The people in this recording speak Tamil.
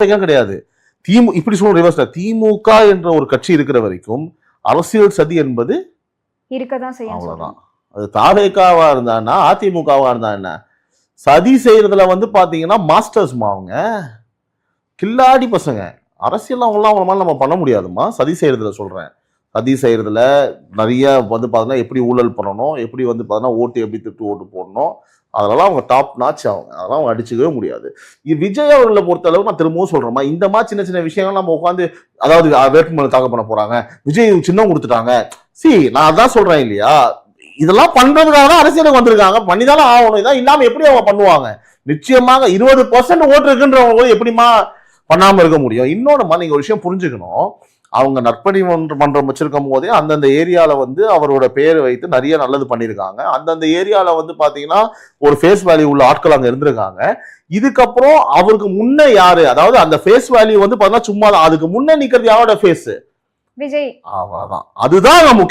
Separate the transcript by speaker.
Speaker 1: கிடையாது. இப்படி சொல்ற ரிவர்ஸ்ல திமுக என்ற ஒரு கட்சி இருக்கிற வரைக்கும் அரசியல் சதி என்பது
Speaker 2: இருக்கதான் செய்யும்.
Speaker 1: அவ்வளவுதான். அது தாவேகாவா இருந்தான்னா அதிமுகவா இருந்தா என்ன, சதி செய்யறதுல வந்து பாத்தீங்கன்னா மாஸ்டர்ஸ்மா அவங்க, கில்லாடி பசங்க. அரசியல் அவங்களாம் அவங்க மாதிரி நம்ம பண்ண முடியாதுமா. சதி செய்யறதுல சொல்றேன், சதி செய்யறதுல நிறைய வந்து பாத்தீங்கன்னா எப்படி ஊழல் பண்ணணும், எப்படி வந்து பாத்தீங்கன்னா ஓட்டு எப்படி திட்டு ஓட்டு போடணும், அதெல்லாம் அவங்க டாப் நாச். அவங்க அதெல்லாம் அவங்க அடிச்சுக்கவே முடியாது. விஜய் அவர்களை பொறுத்த அளவு நான் திரும்பவும் சொல்றேன், இந்த மாதிரி சின்ன சின்ன விஷயங்கள் நம்ம உட்காந்து, அதாவது வேட்புமனு தாக்கல் பண்ண போறாங்க, விஜய் சின்னம் கொடுத்துட்டாங்க, நான் அதான் சொல்றேன் இல்லையா, இதெல்லாம் பண்றதுக்காக தான் அரசியலுக்கு வந்திருக்காங்க, பண்ணிதானே ஆகணும். இதான் இல்லாம எப்படி அவங்க பண்ணுவாங்க? நிச்சயமாக 20% ஓட்டு இருக்குன்றவங்க எப்படிமா பண்ணாம இருக்க முடியும்? இன்னொன்னுமா நீங்க ஒரு விஷயம் புரிஞ்சுக்கணும், அவங்க நற்பணி மன்றம் வச்சிருக்கும் போதே அந்தந்த ஏரியால வந்து அவரோட பேரை வைத்து நிறைய நல்லது பண்ணியிருக்காங்க. அந்தந்த ஏரியால வந்து பாத்தீங்கன்னா ஒரு ஃபேஸ் வேல்யூ உள்ள ஆட்கள் அங்க இருந்திருக்காங்க. இதுக்கப்புறம் அவருக்கு முன்ன யாரு, அதாவது அந்த ஃபேஸ் வேல்யூ வந்து பாத்தீங்கன்னா சும்மா அதுக்கு முன்ன நிக்கிறது யாரோட ஃபேஸ்?
Speaker 2: விஜய்.
Speaker 1: அதுதான் முக்கியம்.